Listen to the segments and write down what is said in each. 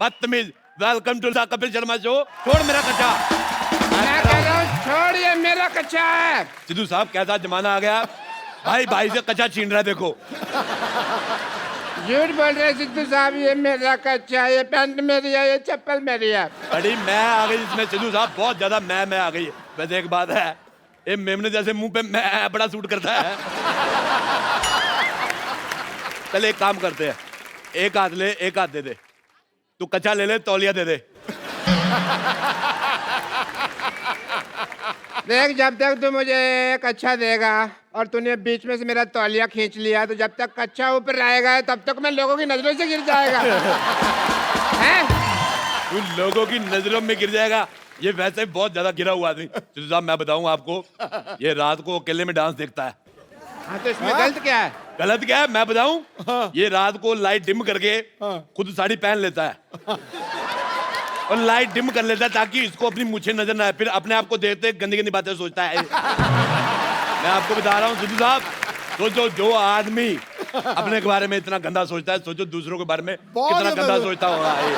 बदतमीज। Welcome to the Kapil Sharma show. छोड़ मेरा कच्चा। मैं कह रहा हूँ छोड़, ये मेरा कच्चा है। सिद्धू साहब कैसा जमाना आ गया, भाई भाई से कच्चा छीन रहा है। देखो झूठ बोल रहे सिद्धू साहब, ये मेरा कच्चा है, ये पैंट मेरी है, ये चप्पल मेरी है। बड़ी मैं आ गई इसमें सिद्धू साहब, बहुत ज्यादा मैं आ गई। वैसे एक बात है, ये मेमने जैसे मुंह पे मैं बड़ा सूट करता है। चल एक काम करते हैं, एक हाथ ले एक हाथ दे दे। तू कच्चा ले ले, तौलिया दे दे। देख, जब तक तू मुझे कच्चा देगा और तूने बीच में से मेरा तौलिया खींच लिया, तो जब तक कच्चा ऊपर रहेगा तब तक मैं लोगों की नजरों से गिर जाएगा। हैं? तू लोगों की नजरों में गिर जाएगा। ये वैसे बहुत ज्यादा गिरा हुआ आदमी। सिद्धू साहब मैं बताऊं आपको, ये रात को अकेले में डांस देखता है। हाँ, तो इसमें गलत क्या है? गलत क्या है मैं बताऊं? ये रात को लाइट डिम करके खुद साड़ी पहन लेता है और लाइट डिम कर लेता है ताकि इसको अपनी मूछें नजर ना आए। फिर अपने आप को देखते गंदी गंदी बातें सोचता है। मैं आपको बता रहा हूँ सिद्धू साहब, सोचो जो आदमी अपने के बारे में इतना गंदा सोचता है, सोचो दूसरों के बारे में कितना गंदा सोचता होगा। ये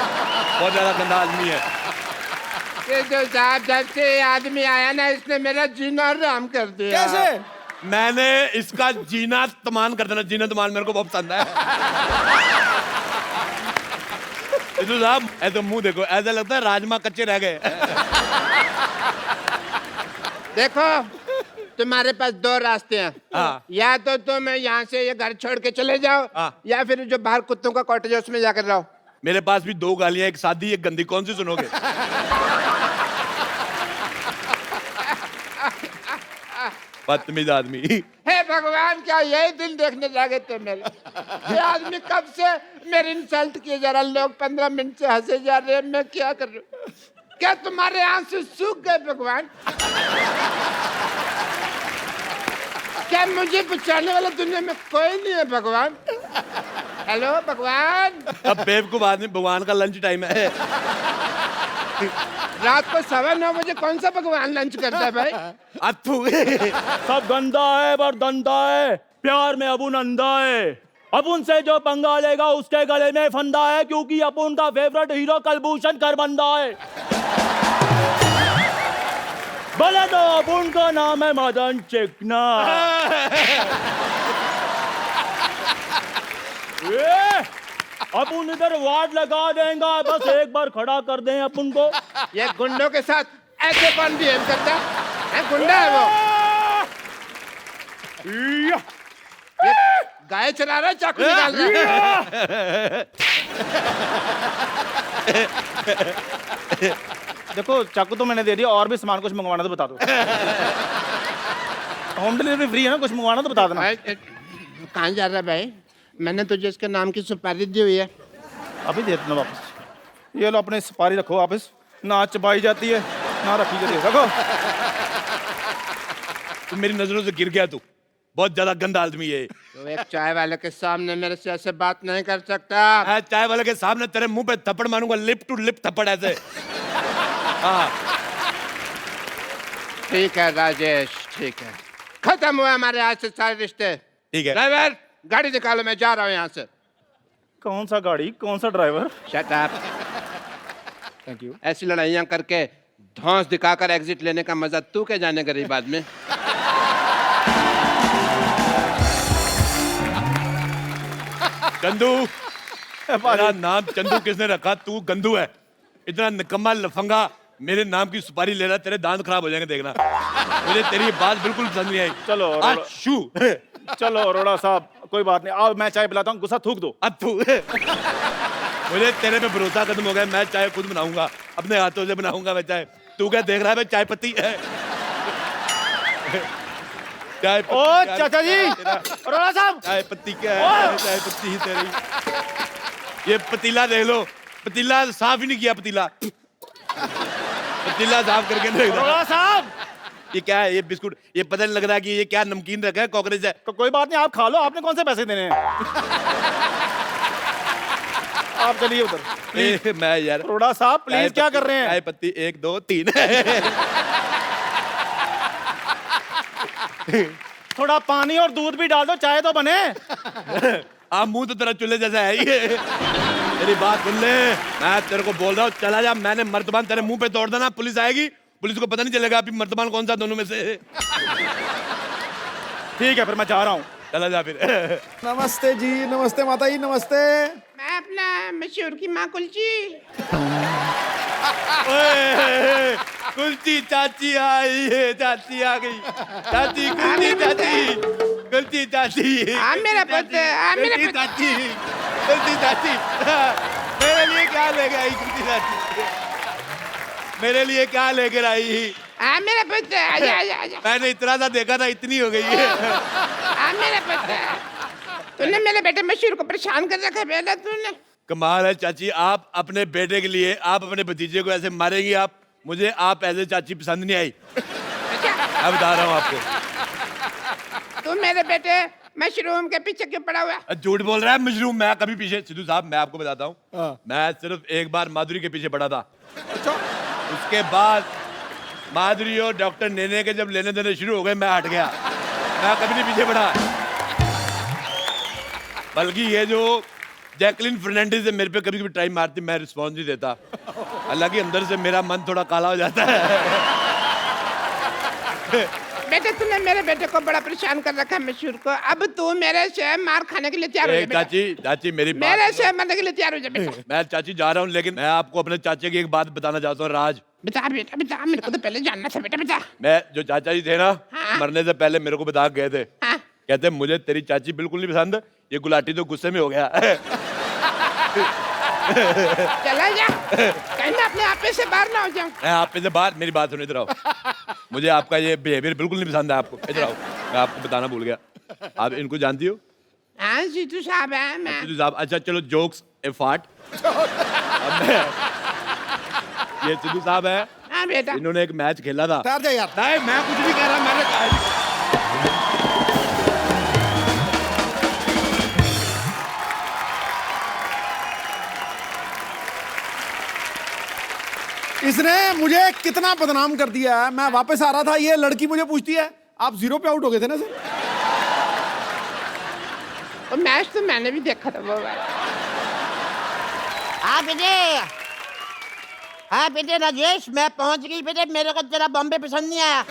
बहुत ज्यादा गंदा आदमी है। सिद्धू साहब, जब से ये आदमी आया ना, इसने मेरा जीना हराम कर दिया। कैसे? मैंने इसका जीना तमान कर देना, जीना तमान मेरे को बहुत पसंद है। सिद्धू साहब ऐसे मुंह देखो, ऐसा लगता है राजमा कच्चे रह गए। देखो, तुम्हारे पास दो रास्ते हैं। हाँ। या तो तुम यहाँ से ये घर छोड़ के चले जाओ, हाँ। या फिर जो बाहर कुत्तों का कॉटेज है उसमें जाकर रहो। मेरे पास भी दो गालियां, एक सादी एक गंदी, कौन सी सुनोगे? बदतमीज आदमी। हे भगवान, क्या यही दिन देखने जागे थे मेरे? ये आदमी कब से मेरी इंसल्ट किए जा रहा, लोग 15 मिनट से हंसे जा रहे हैं, मैं क्या कर रहा हूँ? क्या तुम्हारे आंसू सूख गए भगवान? क्या मुझे बचाने वाला दुनिया में कोई नहीं है भगवान? हेलो भगवान। अब बेवकूफ आदमी, भगवान का लंच टाइम है। रात को 9:15 बजे कौन सा भगवान लंच करता है भाई? अथू। सब गंदा है पर धंधा है, प्यार में अपुन अंधा है। अपुन से जो पंगा लेगा उसके गले में फंदा है, क्योंकि अपुन का फेवरेट हीरो कलभूषण खरबंदा है। भले तो अपुन का नाम है मदन चिकना। अपुन इधर वार्ड लगा देंगे, बस एक बार खड़ा कर दें अपुन को। ये गुंडों के साथ ऐसे कौन बिहेव करता है? गुंडा है वो? ये गाय चला रहा है, चाकू निकाल रहा है। देखो चाकू तो मैंने दे दिया, और भी सामान कुछ मंगवाना तो बता दो। होम डिलीवरी फ्री है ना, कुछ मंगवाना तो बता देना। कहाँ जा रहा है भाई? मैंने तुझे इसके नाम की सुपारी दी हुई है। अभी दे देना वापस। ये लो अपने सुपारी रखो वापस, ना चबाई जाती है ना रखी जाती है, रखो। तू मेरी नजरों से गिर गया, तू बहुत ज्यादा गंदा आदमी है। तो एक चाय वाले के सामने मेरे से ऐसे बात नहीं कर सकता। मैं चाय वाले के सामने तेरे मुंह पे थप्पड़ मारूंगा, लिप टू लिप थप्पड़ ऐसे। हाँ ठीक है राजेश, ठीक है, खत्म हुआ हमारे आज से सारे रिश्ते। ठीक है। ड्राइवर, गाड़ी निकालो, मैं जा रहा हूँ यहाँ से। कौन सा गाड़ी, कौन सा driver? Shut up. Thank you. ऐसी लड़ाइयाँ करके धौंस दिखाकर एग्जिट लेने का मजा तू क्या जाने गरीब आदमी। चंदू, मेरा नाम चंदू किसने रखा? तू गंदू है। इतना निकम्मा लफंगा मेरे नाम की सुपारी ले रहा, तेरे दांत खराब हो जाएंगे देखना। मुझे तेरी बात बिल्कुल पसंद नहीं आई। चलो अशू। चलो अरोड़ा साहब, कोई बात नहीं, आओ मैं चाय पिलाता हूँ, गुस्सा थूक दो। अथू। मुझे तेरे पे भरोसा खत्म हो गया। मैं चाय खुद बनाऊंगा, अपने हाथों से बनाऊंगा मैं चाय। तू क्या देख रहा है? मैं चाय पत्ती है। चाय पत्ती। ओ चाचा जी, अरोड़ा साहब, चाय पत्ती क्या है? चाय पत्ती ही तेरी। ये पतीला देख लो, पतीला साफ ही नहीं किया। पतीला साफ करके नहीं रखा। अरोड़ा साहब, ये क्या है? ये बिस्कुट, ये पता नहीं लग रहा कि ये क्या नमकीन रखा है, कॉकरोच है। तो कोई बात नहीं, आप खा लो, आपने कौन से पैसे देने हैं? आप चलिए उधर। मैं यार, अरोड़ा साहब प्लीज, क्या कर रहे हैं? चाय पत्ती 1 2 3। थोड़ा पानी और दूध भी डाल दो, चाय तो बने। आप मुंह तो तेरा चूल्हे जैसा है ही। मेरी बात सुन ले, मैं तेरे को बोल रहा हूँ चला जा। मैंने मर्तबान तेरे मुंह पे तोड़ देना, पुलिस आएगी, पुलिस को पता नहीं चलेगा अभी मर्तबान कौन सा दोनों में से है। ठीक है फिर मैं जा रहा हूँ। चला जा फिर। नमस्ते जी, नमस्ते माता जी, नमस्ते। मैं अपना मशहूर की माँ कुलची। ओए, कुल्ची चाची आई है, चाची आ गई। चाची कुल्ची चाची, कुल्ची चाची। हाँ मेरा पुत्र, हाँ मेरा कुल्ची पुत्र। चाची, कुल्ची चाची। मेरे लिए क्या लेके आई कुल्ची चाची? मेरे लिए क्या लेकर आई? हाँ मेरा पुत्र, आजा आजा आजा। मैंने इतना सा देखा था, इतनी हो गई है। हाँ मेरा पुत्र, तूने मेरे बेटे मशहूर को परेशान कर रखा है पहले तूने। कमाल है चाची, आप अपने बेटे के लिए, आप अपने भतीजे को ऐसे मारेंगी आप? मुझे आप ऐसे चाची पसंद नहीं आई। मैं बता रहा हूँ आपको। तू मेरे बेटे मशरूम के पीछे क्यों पड़ा हुआ है? झूठ बोल रहा है मजलूम। मैं कभी पीछे, सिद्धू साहब मैं आपको बताता हूँ, हाँ। मैं सिर्फ एक बार माधुरी के पीछे पड़ा था। अच्छा, उसके बाद माधुरी और डॉक्टर नेने के जब लेने देने शुरू हो गए, मैं हट गया। मैं कभी नहीं पीछे पड़ा। बल्कि ये जो जैकलिन फर्नांडिस है, मेरे पे कभी कभी टाइम मारती, मैं रिस्पॉन्स नहीं देता। हालांकि अंदर से मेरा मन थोड़ा काला हो जाता है। बेटे तूने मेरे बेटे को बड़ा परेशान कर रखा है मशहूर को। अब तू मेरे से मार खाने के लिए तैयार हो जा बेटा। चाची, चाची मेरी बात मेरे सुनो। से मरने के लिए तैयार हो जा बेटा। मैं चाची जा रहा हूँ, लेकिन मैं आपको अपने चाचे की एक बात बताना चाहता हूँ। राज, बता बेटा बता, मेरे को तो पहले जानना था बेटा बता। मैं जो चाचा जी थे ना, हाँ। मरने से पहले मेरे को बता गए थे। हाँ। कहते मुझे तेरी चाची बिल्कुल नहीं पसंद, ये गुलाटी तो गुस्से में हो गया। चला जा, कहीं मैं अपने आप से बाहर ना हो जाऊं। मैं आप पे से बाहर, मेरी बात सुनो, इधर आओ। मुझे आपका ये बिहेवियर बिल्कुल नहीं पसंद है आपको। इधर आओ, मैं आपको बताना भूल गया। आप इनको जानती हो? हाँ जीतू साहब है मैं। सिद्धू साहब, अच्छा चलो जोक्स ए फाट। ये सिद्धू साहब है, हाँ बेटा। इन्होंने एक मैच खेला था। ठहर जा यार। नहीं मैं कुछ नहीं कह रहा, मैंने कहा। इसने मुझे कितना बदनाम कर दिया है। मैं वापस आ रहा था, ये लड़की मुझे पूछती है आप 0 पे आउट हो गए थे ना सर? तो मैच तो मैंने भी देखा था वो वाला। हाँ बेटे, हाँ बेटे राजेश, मैं पहुंच गई बेटे। मेरे को तेरा बॉम्बे पसंद नहीं आया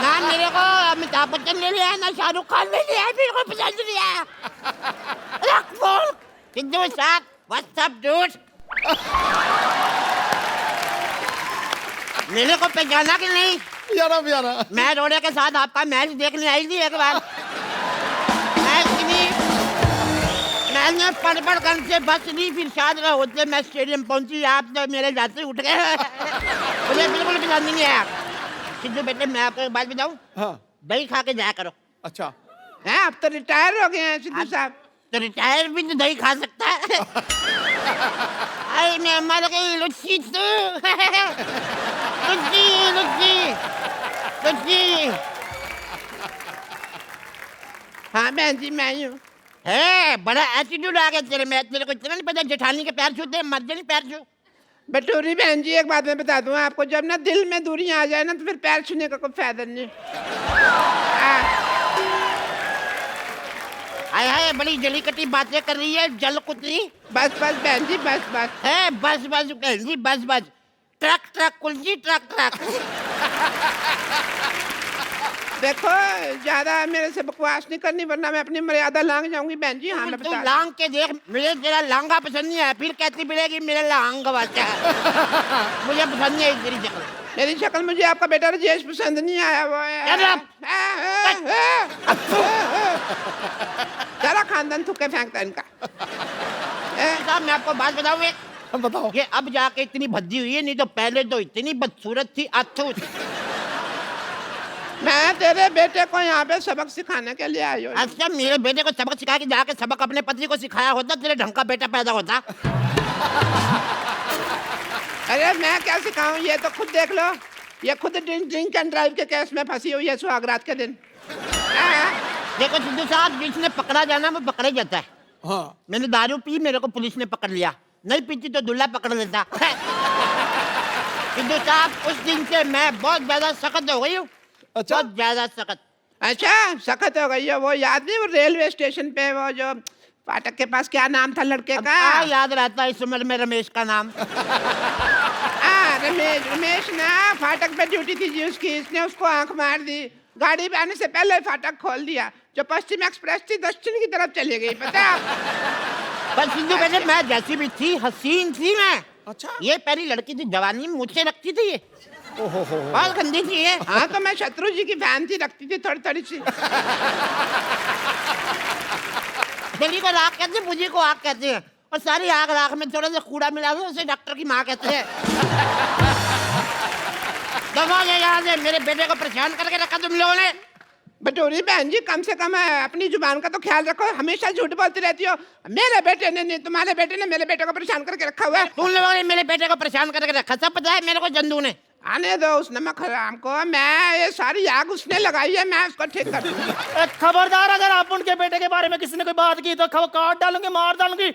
ना, मेरे को अमिताभ बच्चन ले लिया ना शाहरुख खान ले लिया, मेरे को पसंद नहीं आया। रख फोन। सिद्धू साहब, व्हाट्स अप डूड? मेरे को पहचाना कि नहीं? यारा प्यारा। मैं रोड़े के साथ आपका मैच देखने आई थी एक बार। मैंने पड़ कर से बस नहीं, फिर शायद होते मैं स्टेडियम पहुंची, आप तो मेरे जाते उठ गए। मुझे बिल्कुल पसंद नहीं आया। सिद्धू बेटे मैं आपको एक बात बताऊं, हाँ, दही खा के जाया करो। अच्छा। हैं अब तो रिटायर हो गए हैं सिद्धू साहब। तो रिटायर भी तो दही खा सकता है। अरे मैं मर गई लुच्ची तू। लुच्ची लुच्ची लुच्ची। हाँ बहन जी मैं ही हूँ। है बड़ा एटीट्यूड आ गया तेरे में। तेरे को इतना नहीं पता जेठानी के पैर छूते, मर्द नहीं पैर छू। बटूरी बहन जी एक बात मैं बता दूं आपको, जब ना दिल में दूरियां आ जाए ना तो फिर पैर छूने का कोई फायदा नहीं। हाय हाय, बड़ी जली कटी बातें कर रही है, जल कुतरी। बस बस बहन जी बस बस। है बस बस बहन जी बस बस। ट्रक ट्रक कुलजी ट्रक ट्रक। देखो ज्यादा मेरे से बकवास नहीं करनी, वरना मैं अपनी मर्यादा लांग जाऊंगी बहन जी। हाँ मैं तू बता। लांग के देख, मुझे तेरा लांगा पसंद नहीं है, फिर कहती मिलेगी मेरा लांग वाचा है। मुझे पसंद नहीं है तेरी शक्ल। मेरी शक्ल, मुझे आपका बेटा राजेश पसंद नहीं आया। वो सारा खानदान थूके फेंकता है इनका। साहब मैं आपको बात बताऊं एक, बताओ। ये अब जाके इतनी भद्दी हुई है, नहीं तो पहले तो इतनी बदसूरत थी, अथू थी। मैं तेरे बेटे को यहाँ पे सबक सिखाने के लिए आई हूँ। अच्छा, मेरे बेटे को सबक सिखा के जाके सबक अपने पति को सिखाया होता, तेरे ढंग का बेटा पैदा होता। अरे मैं क्या सिखाऊं, ये तो खुद देख लो। ये खुद ड्रिंक एंड ड्राइव के केस में फंसी हुई है सुहागरात के दिन। देखो सिद्धू साहब, जिसने पकड़ा जाना वो पकड़ा जाता है। हाँ, मैंने दारू पी, मेरे को पुलिस ने पकड़ लिया। नहीं पीती तो दूल्हा पकड़ लेता। सिद्धू साहब, उस दिन से मैं बहुत ज्यादा सख्त हो गई हूँ। अच्छा। बहुत ज्यादा सख्त। अच्छा सख्त हो गई है। वो याद नहीं, वो रेलवे स्टेशन पे वो जो फाटक के पास क्या नाम था लड़के का? याद रहता है इस उम्र में रमेश का नाम। रमेश ना फाटक पे ड्यूटी थी जी उसकी, इसने उसको आंख मार दी। गाड़ी पे आने से पहले ही फाटक खोल दिया। जो पश्चिम एक्सप्रेस थी दक्षिण की तरफ चली गई, पता है? पर सिद्धू बेटे मैं जैसी भी थी हसीन थी मैं। अच्छा। ये पहली लड़की थी, जवानी में मुझसे रखती थी ये। बहुत गंदी थी ये। हाँ तो मैं शत्रु जी की फैन थी, रखती थी थोड़ी थोड़ी सी। दिल्ली को राख कहते हैं, मुझे को आग कहते हैं, और सारी आग राख में थोड़ा सा कूड़ा मिला दो उसे डॉक्टर की माँ कहते हैं। दबा ले यहाँ से, मेरे बेटे को परेशान करके रखा तुम लोगों ने। बटोरी बहन जी कम से कम अपनी जुबान का तो ख्याल रखो, हमेशा झूठ बोलती रहती हो। मेरे बेटे ने नहीं, तुम्हारे बेटे ने मेरे बेटे को परेशान करके रखा हुआ है। तुम लोगों ने मेरे बेटे को परेशान करके रखा, सब पता है मेरे को जंदू ने। आने दो उस नमक हराम को, मैं ये सारी आग उसने लगाई है, मैं उसको ठीक कर दूंगी। खबरदार, अगर आप उनके बेटे के बारे में किसी ने कोई बात की तो काट डालूंगी, मार डालूंगी।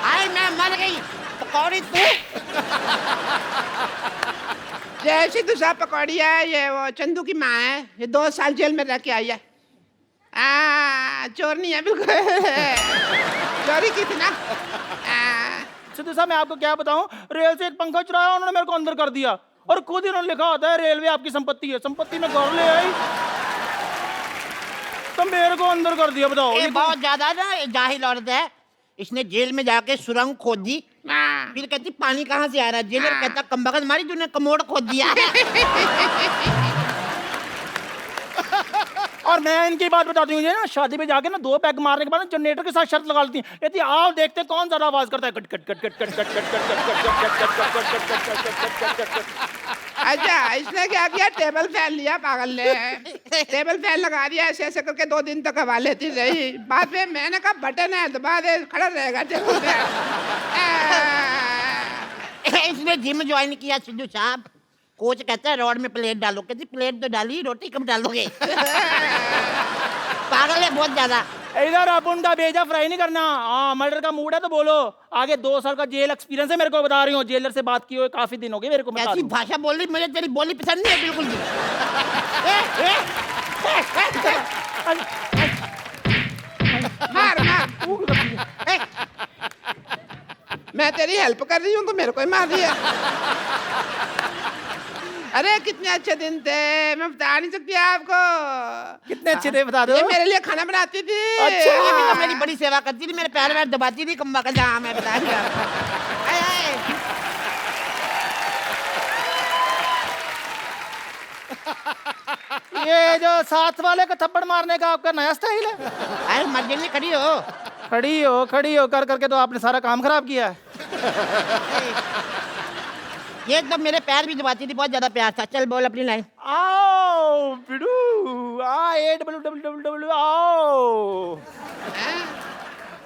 आई मैं मर गई पकौड़ी तू। जैसी दूसरा पकौड़ी है, ये वो चंदू की माँ है, ये 2 साल जेल में रह के आई है। चोर नहीं है बिल्कुल, चोरी की थी ना। सिद्धू साहब मैं आपको क्या बताऊं, रेल से एक पंखा चुराया उन्होंने, मेरे को अंदर कर दिया, और खुद ही उन्होंने लिखा होता है रेलवे आपकी संपत्ति है, संपत्ति में घर ले आई तो मेरे को अंदर कर दिया। बताओ ये बहुत ज्यादा ना ये जाहिल औरत है। इसने जेल में जाके सुरंग खोद दी, फिर कहती पानी कहाँ से आ रहा है। जेलर कहता कमबख्त मारी तूने कमोड खोद दिया। और मैं इनकी बात बताती हूँ ना, शादी पे जाके ना 2 पैग मारने के बाद जनरेटर के साथ शर्त लगा लेती है, कहती आओ देखते कौन ज्यादा आवाज करता है, cut cut cut cut cut cut cut cut cut. अच्छा इसने क्या किया, टेबल फैन लिया पागल ने, टेबल फैन लगा दिया, ऐसे ऐसे करके 2 दिन तक हवा लेती रही। बाद में मैंने कहा बटन है दबा दे, खड़ा रहेगा टेबल फैन। इसने जिम ज्वाइन किया सिद्धू साहब। कोच कहता है रोड में प्लेट डालो, कहती प्लेट तो डाली, रोटी कब डालोगे। पागल है बहुत ज्यादा। इधर आप उनका भेजा फ्राई नहीं करना। हाँ मर्डर का मूड है तो बोलो। आगे 2 साल का जेल एक्सपीरियंस है, मेरे को बता रही हूँ, जेलर से बात की हुई काफी दिन हो गए मेरे को। ऐसी भाषा बोल रही, मुझे तेरी बोली पसंद नहीं है बिल्कुल भी। मार मार, मैं तेरी हेल्प कर रही हूँ तो मेरे को ही मार दिया। अरे कितने अच्छे दिन थे, मैं बता नहीं सकती आपको। कितने अच्छे थे बता दो। ये मेरे लिए खाना बनाती थी। अच्छा ये भी तो मेरी बड़ी सेवा करती थी, मेरे पैर में दबाती थी कम्बा का। जहाँ मैं बता दिया। ये जो साथ वाले को थप्पड़ मारने का आपका नया स्टाइल है। अरे मर्जी में खड़ी हो, खड़ी हो कर करके तो आपने सारा काम खराब किया है। ये तो मेरे पैर भी दबाती थी, बहुत ज्यादा प्यार था। चल बोल अपनी लाइन। आओ बिडू, AWWW आओ।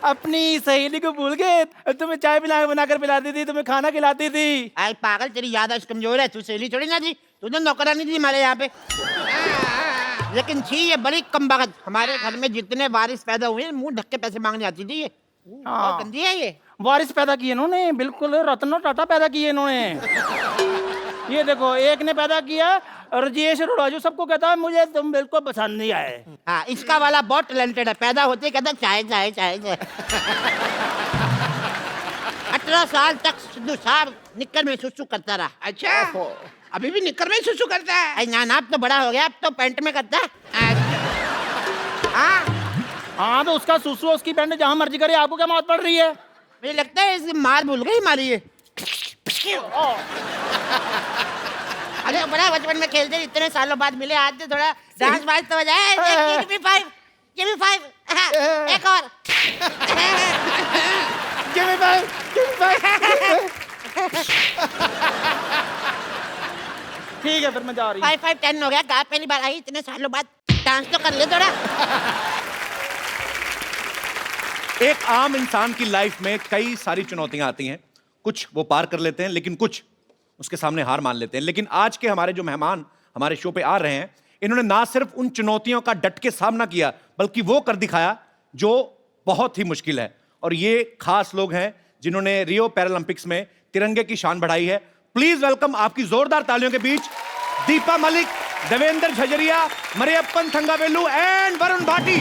अपनी सहेली को भूल गए, तुम्हें चाय बनाकर पिलाती थी, तुम्हें खाना खिलाती थी। आई पागल तेरी याददाश्त कमजोर है, तू सहेली थोड़ी ना थी, तू तो नौकरानी थी हमारे यहाँ पे। लेकिन थी ये बड़ी कमबख्त। हमारे घर में जितने वारिस पैदा हुए मुंह ढक के पैसे मांगने आती थी ये। बहुत गंदी है ये। वारिस पैदा किए इन्होंने, बिल्कुल रत्न टाटा पैदा किए इन्होंने। ये देखो एक ने पैदा किया राजेश रोडाजू, सबको कहता है मुझे तुम बिल्कुल पसंद नहीं आए। हाँ इसका वाला बहुत टैलेंटेड है, पैदा होते ही कहता चाय चाय चाय चाय। 18 साल तक सिद्धू साहब निक्कर में सुसु करता रहा। अच्छा अभी भी निक्कर में सुसु करता है? अरे ना अब तो बड़ा हो गया, अब तो पैंट में करता है। हाँ तो उसका सुसु उसकी पैंट जहाँ मर्जी करे, आपको क्या मौत पड़ रही है? मुझे लगता है इसकी मार भूल गई हमारी ये। अरे बड़ा बचपन में खेलते इतने सालों बाद मिले, आज तो थोड़ा डांस वांस तो बजाए। Give me five, give me five, एक और। Give me five, give me five। ठीक है फिर मैं जा रही हूँ। 5 5 10 हो गया, कहा पहली बार आई इतने सालों बाद, डांस तो कर ले थोड़ा। एक आम इंसान की लाइफ में कई सारी चुनौतियां आती हैं, कुछ वो पार कर लेते हैं लेकिन कुछ उसके सामने हार मान लेते हैं। लेकिन आज के हमारे जो मेहमान हमारे शो पे आ रहे हैं, इन्होंने ना सिर्फ उन चुनौतियों का डट के सामना किया बल्कि वो कर दिखाया जो बहुत ही मुश्किल है। और ये खास लोग हैं जिन्होंने रियो पैरालंपिक्स में तिरंगे की शान बढ़ाई है। प्लीज वेलकम आपकी जोरदार तालियों के बीच दीपा मलिक, देवेंद्र झजरिया, मरियप्पन थंगावेलू एंड वरुण भाटी।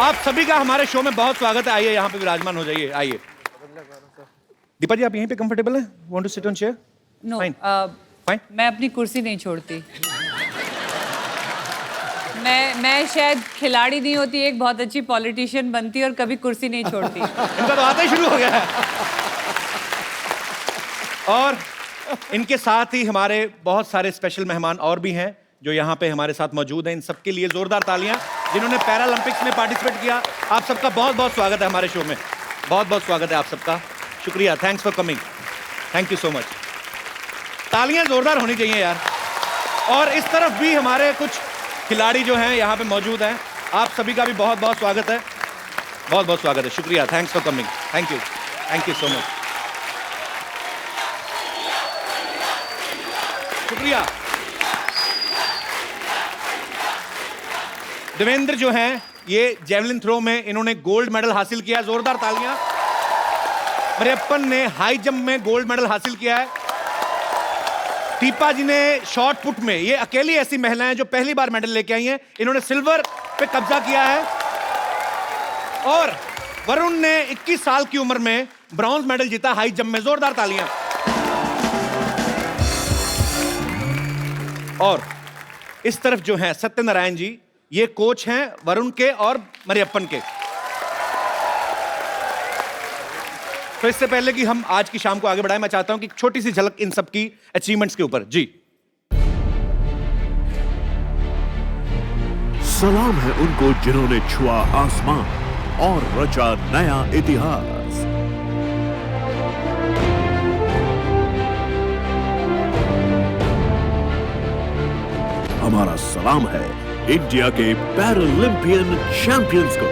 आप सभी का हमारे शो में बहुत स्वागत है। आइए यहाँ पे विराजमान हो जाइए, आइए। दीपा जी, आप यहीं पे कंफर्टेबल हैं? Want to sit on chair? No Fine. Fine. मैं अपनी कुर्सी नहीं छोड़ती। मैं शायद खिलाड़ी नहीं होती, एक बहुत अच्छी पॉलिटिशियन बनती और कभी कुर्सी नहीं छोड़ती। इनका तो आता ही शुरू हो गया है। और इनके साथ ही हमारे बहुत सारे स्पेशल मेहमान और भी हैं जो यहाँ पे हमारे साथ मौजूद हैं। इन सबके लिए जोरदार तालियां, जिन्होंने पैरालंपिक्स में पार्टिसिपेट किया। आप सबका बहुत बहुत स्वागत है हमारे शो में। बहुत बहुत स्वागत है आप सबका। शुक्रिया, thanks for coming, thank you so much. तालियां जोरदार होनी चाहिए यार। और इस तरफ भी हमारे कुछ खिलाड़ी जो हैं यहाँ पे मौजूद हैं। आप सभी का भी बहुत बहुत स्वागत है, बहुत बहुत स्वागत है। शुक्रिया, thanks for coming, thank you so much. शुक्रिया। देवेंद्र जो हैं, ये जेवलिन थ्रो में इन्होंने गोल्ड मेडल हासिल किया, जोरदार तालियां। मरियप्पन ने हाई जंप में गोल्ड मेडल हासिल किया है। दीपा जी ने शॉर्ट पुट में, ये अकेली ऐसी महिला हैं जो पहली बार मेडल लेके आई हैं, इन्होंने सिल्वर पे कब्जा किया है। और वरुण ने 21 साल की उम्र में ब्रॉन्ज मेडल जीता हाई जंप में, जोरदार तालियां। और इस तरफ जो हैं सत्यनारायण जी, ये कोच हैं वरुण के और मरियप्पन के। तो इससे पहले कि हम आज की शाम को आगे बढ़ाएं, मैं चाहता हूं कि छोटी सी झलक इन सब की अचीवमेंट्स के ऊपर। जी, सलाम है उनको जिन्होंने छुआ आसमान और रचा नया इतिहास। हमारा सलाम है इंडिया के पैरालंपियन चैंपियंस को।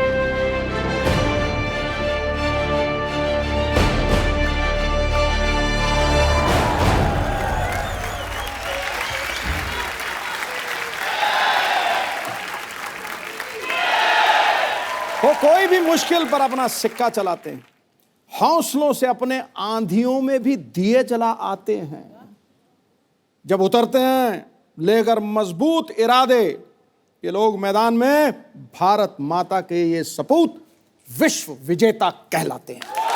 वो कोई भी मुश्किल पर अपना सिक्का चलाते हैं, हौसलों से अपने आंधियों में भी दिए जला आते हैं। जब उतरते हैं लेकर मजबूत इरादे, ये लोग मैदान में भारत माता के ये सपूत विश्व विजेता कहलाते हैं।